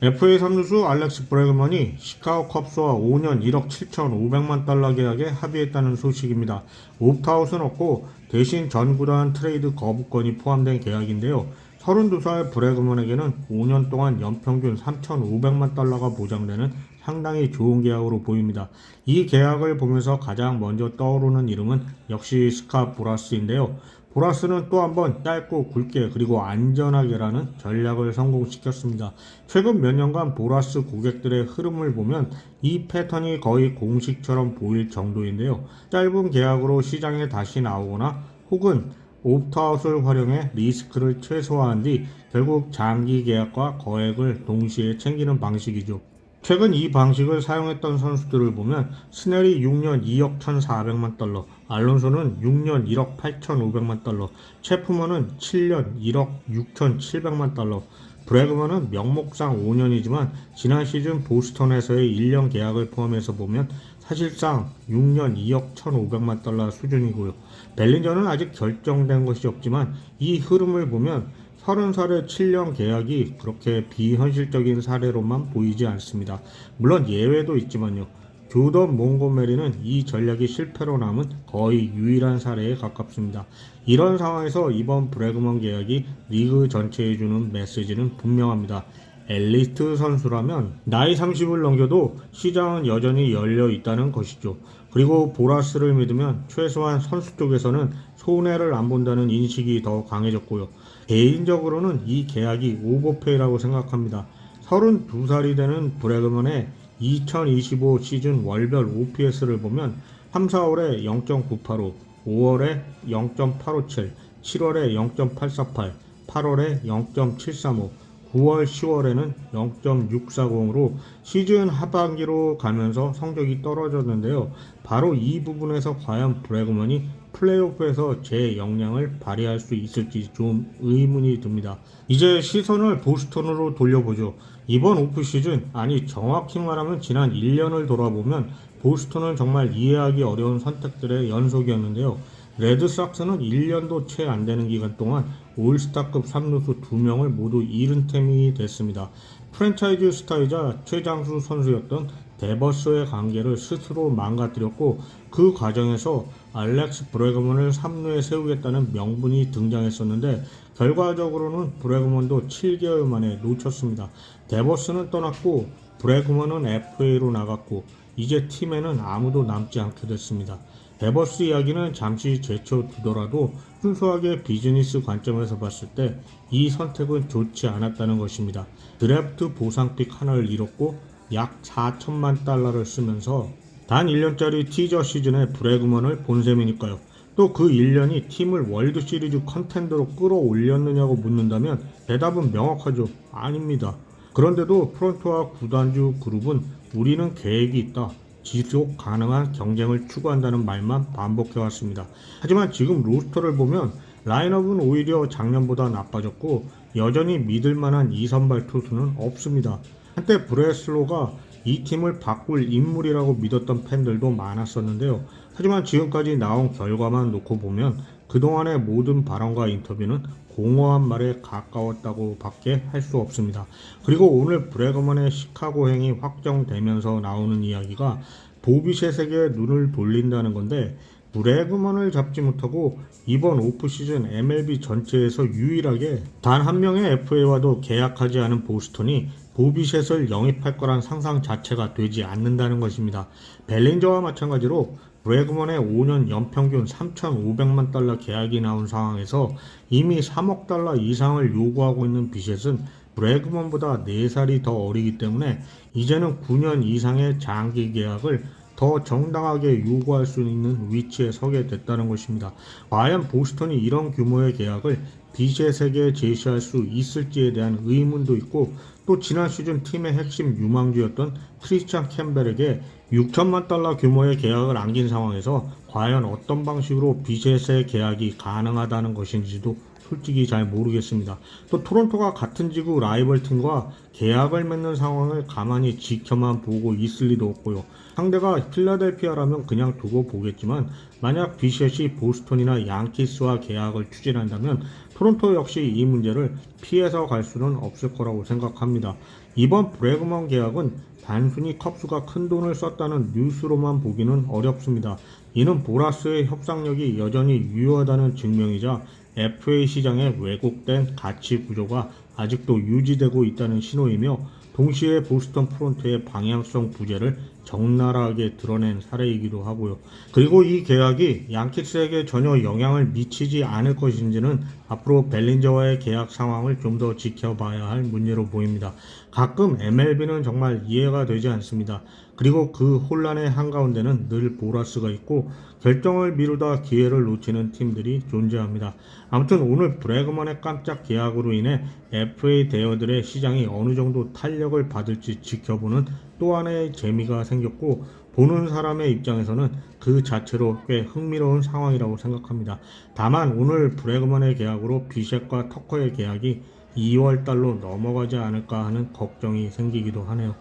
FA 3루수 알렉스 브래그먼이 시카고 컵스와 5년 1억 7,500만 달러 계약에 합의했다는 소식입니다. 옵트아웃은 없고 대신 전 구단 트레이드 거부권이 포함된 계약인데요. 32살 브래그먼에게는 5년 동안 연평균 3,500만 달러가 보장되는 상당히 좋은 계약으로 보입니다. 이 계약을 보면서 가장 먼저 떠오르는 이름은 역시 스캇 보라스인데요. 보라스는 또 한번 짧고 굵게 그리고 안전하게라는 전략을 성공시켰습니다. 최근 몇 년간 보라스 고객들의 흐름을 보면 이 패턴이 거의 공식처럼 보일 정도인데요. 짧은 계약으로 시장에 다시 나오거나 혹은 옵트아웃을 활용해 리스크를 최소화한 뒤 결국 장기 계약과 거액을 동시에 챙기는 방식이죠. 최근 이 방식을 사용했던 선수들을 보면 스넬이 6년 2억 1,400만 달러, 알론소는 6년 1억 8,500만 달러, 체프먼은 7년 1억 6,700만 달러, 브래그먼은 명목상 5년이지만 지난 시즌 보스턴에서의 1년 계약을 포함해서 보면 사실상 6년 2억 1,500만 달러 수준이고요. 벨린저는 아직 결정된 것이 없지만 이 흐름을 보면 30살의 7년 계약이 그렇게 비현실적인 사례로만 보이지 않습니다. 물론 예외도 있지만요. 조던 몽고메리는 이 전략이 실패로 남은 거의 유일한 사례에 가깝습니다. 이런 상황에서 이번 브래그먼 계약이 리그 전체에 주는 메시지는 분명합니다. 엘리트 선수라면 나이 30을 넘겨도 시장은 여전히 열려 있다는 것이죠. 그리고 보라스를 믿으면 최소한 선수 쪽에서는 손해를 안 본다는 인식이 더 강해졌고요. 개인적으로는 이 계약이 오버페이라고 생각합니다. 32살이 되는 브래그먼의 2025 시즌 월별 OPS를 보면 3, 4월에 0.985, 5월에 0.857, 7월에 0.848, 8월에 0.735, 9월, 10월에는 0.640으로 시즌 하반기로 가면서 성적이 떨어졌는데요. 바로 이 부분에서 과연 브래그먼이 플레이오프에서 제 역량을 발휘할 수 있을지 좀 의문이 듭니다. 이제 시선을 보스턴으로 돌려보죠. 이번 오프시즌, 아니 정확히 말하면 지난 1년을 돌아보면 보스턴은 정말 이해하기 어려운 선택들의 연속이었는데요. 레드삭스는 1년도 채 안 되는 기간 동안 올스타급 3루수 2명을 모두 잃은 셈이 됐습니다. 프랜차이즈 스타이자 최장수 선수였던 데버스의 관계를 스스로 망가뜨렸고 그 과정에서 알렉스 브래그먼을 3루에 세우겠다는 명분이 등장했었는데 결과적으로는 브래그먼도 7개월 만에 놓쳤습니다. 데버스는 떠났고 브래그먼은 FA로 나갔고 이제 팀에는 아무도 남지 않게 됐습니다. 데버스 이야기는 잠시 제쳐두더라도 순수하게 비즈니스 관점에서 봤을 때 이 선택은 좋지 않았다는 것입니다. 드래프트 보상픽 하나를 잃었고 약 4천만 달러를 쓰면서 단 1년짜리 티저 시즌에 브래그먼을 본 셈이니까요. 또 그 1년이 팀을 월드시리즈 컨텐더로 끌어올렸느냐고 묻는다면 대답은 명확하죠. 아닙니다. 그런데도 프론트와 구단주 그룹은 우리는 계획이 있다. 지속 가능한 경쟁을 추구한다는 말만 반복해왔습니다. 하지만 지금 로스터를 보면 라인업은 오히려 작년보다 나빠졌고 여전히 믿을만한 2선발 투수는 없습니다. 한때 브레슬로가 이 팀을 바꿀 인물이라고 믿었던 팬들도 많았었는데요. 하지만 지금까지 나온 결과만 놓고 보면 그동안의 모든 발언과 인터뷰는 공허한 말에 가까웠다고 밖에 할 수 없습니다. 그리고 오늘 브래그먼의 시카고행이 확정되면서 나오는 이야기가 보비셋에게 눈을 돌린다는 건데 브래그먼을 잡지 못하고 이번 오프시즌 MLB 전체에서 유일하게 단 한 명의 FA와도 계약하지 않은 보스턴이 보비셋을 영입할 거란 상상 자체가 되지 않는다는 것입니다. 벨린저와 마찬가지로 브래그먼의 5년 연평균 3,500만 달러 계약이 나온 상황에서 이미 3억 달러 이상을 요구하고 있는 비셋은 브래그먼보다 4살이 더 어리기 때문에 이제는 9년 이상의 장기 계약을 더 정당하게 요구할 수 있는 위치에 서게 됐다는 것입니다. 과연 보스턴이 이런 규모의 계약을 비셋에게 제시할 수 있을지에 대한 의문도 있고 또 지난 시즌 팀의 핵심 유망주였던 크리스찬 캠벨에게 6천만 달러 규모의 계약을 안긴 상황에서 과연 어떤 방식으로 비셋의 계약이 가능하다는 것인지도 솔직히 잘 모르겠습니다. 또 토론토가 같은 지구 라이벌 팀과 계약을 맺는 상황을 가만히 지켜만 보고 있을 리도 없고요. 상대가 필라델피아라면 그냥 두고 보겠지만 만약 비셋이 보스턴이나 양키스와 계약을 추진한다면 토론토 역시 이 문제를 피해서 갈 수는 없을 거라고 생각합니다. 이번 브래그먼 계약은 단순히 컵스가 큰 돈을 썼다는 뉴스로만 보기는 어렵습니다. 이는 보라스의 협상력이 여전히 유효하다는 증명이자 FA 시장의 왜곡된 가치 구조가 아직도 유지되고 있다는 신호이며, 동시에 보스턴 프론트의 방향성 부재를 적나라하게 드러낸 사례이기도 하고요. 그리고 이 계약이 양키스에게 전혀 영향을 미치지 않을 것인지는 앞으로 벨린저와의 계약 상황을 좀 더 지켜봐야 할 문제로 보입니다. 가끔 MLB는 정말 이해가 되지 않습니다. 그리고 그 혼란의 한가운데는 늘 보라스가 있고 결정을 미루다 기회를 놓치는 팀들이 존재합니다. 아무튼 오늘 브래그먼의 깜짝 계약으로 인해 FA 대여들의 시장이 어느 정도 탄력을 받을지 지켜보는 또 하나의 재미가 생겼고, 보는 사람의 입장에서는 그 자체로 꽤 흥미로운 상황이라고 생각합니다. 다만 오늘 브래그먼의 계약으로 비셋과 터커의 계약이 2월 달로 넘어가지 않을까 하는 걱정이 생기기도 하네요.